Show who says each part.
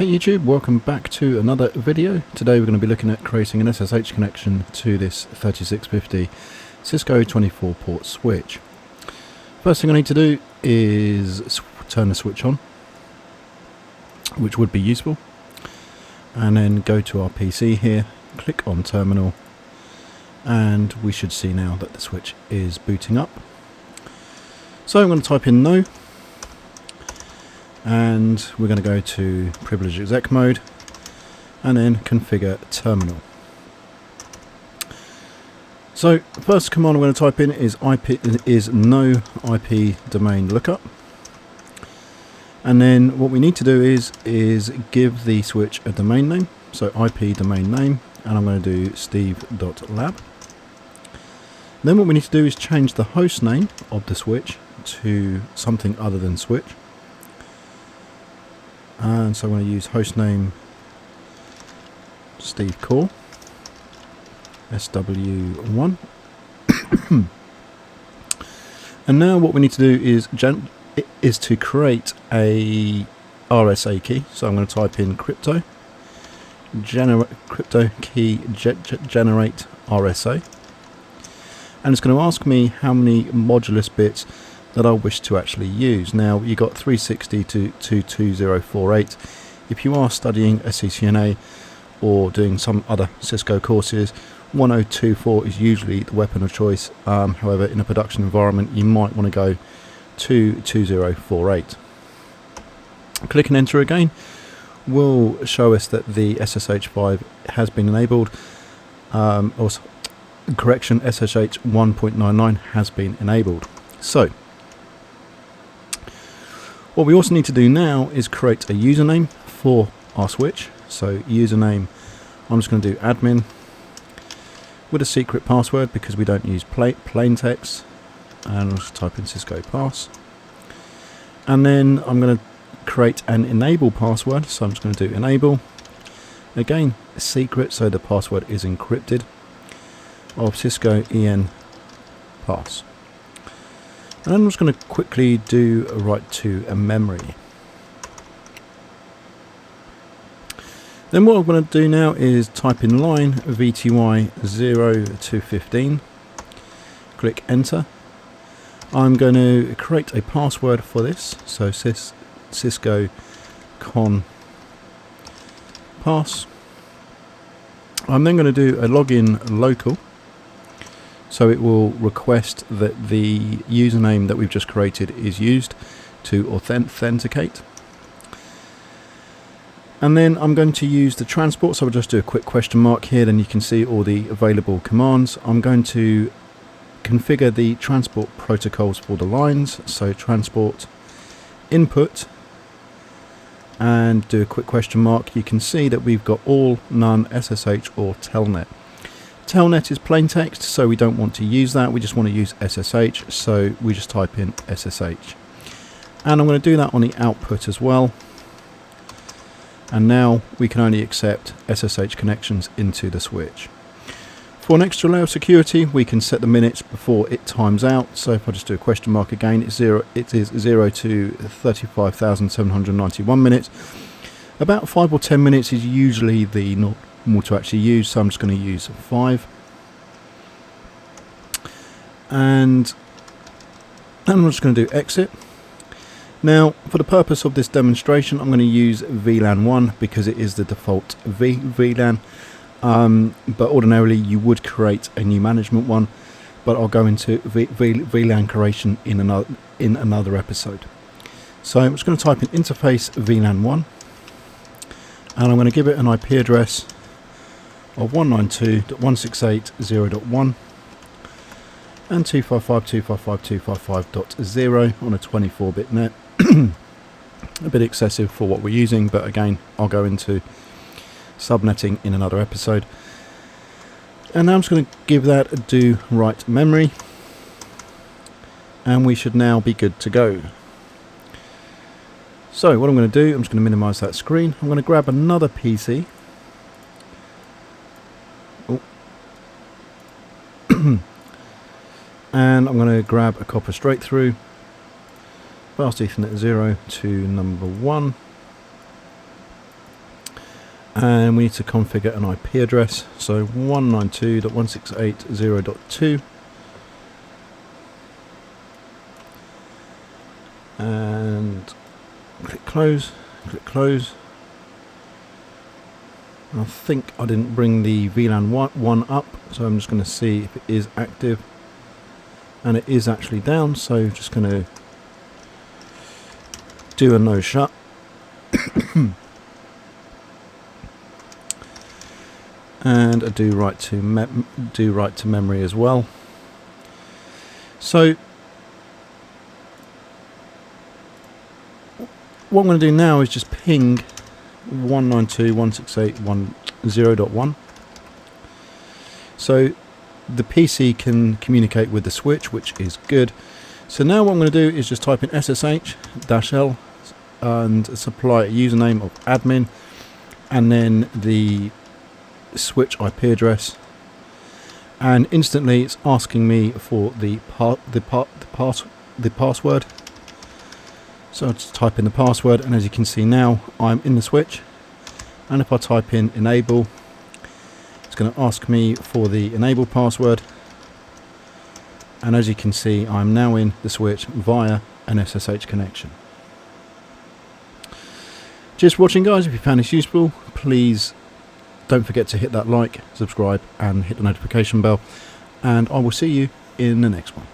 Speaker 1: Hey YouTube, welcome back to another video. Today we're going to be looking at creating an SSH connection to this 3650 Cisco 24 port switch. First thing I need to do is turn the switch on, which would be useful, and then go to our PC here, click on terminal, and we should see now that the switch is booting up. So I'm going to type in no, and we're going to go to privilege exec mode and then configure terminal. So first command I'm going to type in is no IP domain lookup, and then what we need to do is give the switch a domain name, so IP domain name, and I'm going to do steve.lab. Then what we need to do is change the host name of the switch to something other than switch. And so I'm going to use hostname Steve Core SW1. And now what we need to do is to create a RSA key. So I'm going to type in crypto key generate RSA, and it's going to ask me how many modulus bits that I wish to actually use. Now you got 360 to 22048. If you are studying a CCNA or doing some other Cisco courses, 1024 is usually the weapon of choice. However, in a production environment you might want to go to 2048. Click and enter again will show us that the SSH5 has been enabled. Also, correction, SSH 1.99 has been enabled. So what we also need to do now is create a username for our switch. So username, I'm just going to do admin with a secret password because we don't use plain text, and I'll just type in Cisco pass. And then I'm going to create an enable password, so I'm just going to do enable, again secret, so the password is encrypted, of Cisco en pass. And I'm just going to quickly do a write to a memory. Then what I'm going to do now is type in line VTY 0 to 15. Click enter. I'm going to create a password for this. So Cisco con pass. I'm then going to do a login local. So it will request that the username that we've just created is used to authenticate. And then I'm going to use the transport, so I'll just do a quick question mark here, then you can see all the available commands. I'm going to configure the transport protocols for the lines, so transport input, and do a quick question mark. You can see that we've got all, none, SSH or telnet. Telnet is plain text, so we don't want to use that. We just want to use SSH, so we just type in SSH. And I'm going to do that on the output as well. And now we can only accept SSH connections into the switch. For an extra layer of security, we can set the minutes before it times out. So if I just do a question mark again, it is 0 to 35,791 minutes. About 5 or 10 minutes is usually the normal to actually use, so I'm just going to use 5. And I'm just going to do exit. Now for the purpose of this demonstration I'm going to use VLAN 1 because it is the default VLAN, but ordinarily you would create a new management one, but I'll go into VLAN creation in another episode. So I'm just going to type in interface VLAN 1, and I'm going to give it an IP address of 192.168.0.1 and 255.255.255.0 on a 24-bit net. A bit excessive for what we're using, but again I'll go into subnetting in another episode. And now I'm just going to give that a do write memory, and we should now be good to go. So what I'm going to do, I'm just going to minimize that screen. I'm going to grab another PC. And I'm going to grab a copper straight through, fast Ethernet 0 to number 1, and we need to configure an IP address, so 192.168.0.2, and click close, click close. I think I didn't bring the VLAN 1 up, so I'm just going to see if it is active, and it is actually down, so just going to do a no shut. And a do write to memory as well. So what I'm going to do now is just ping 192.168.10.1. So the PC can communicate with the switch, which is good. So now what I'm going to do is just type in SSH-L and supply a username of admin, and then the switch IP address, and instantly it's asking me for the password. So I'll just type in the password, and as you can see now I'm in the switch, and if I type in enable, it's going to ask me for the enable password, and as you can see I'm now in the switch via an SSH connection. Just watching, guys. If you found this useful, please don't forget to hit that like, subscribe and hit the notification bell, and I will see you in the next one.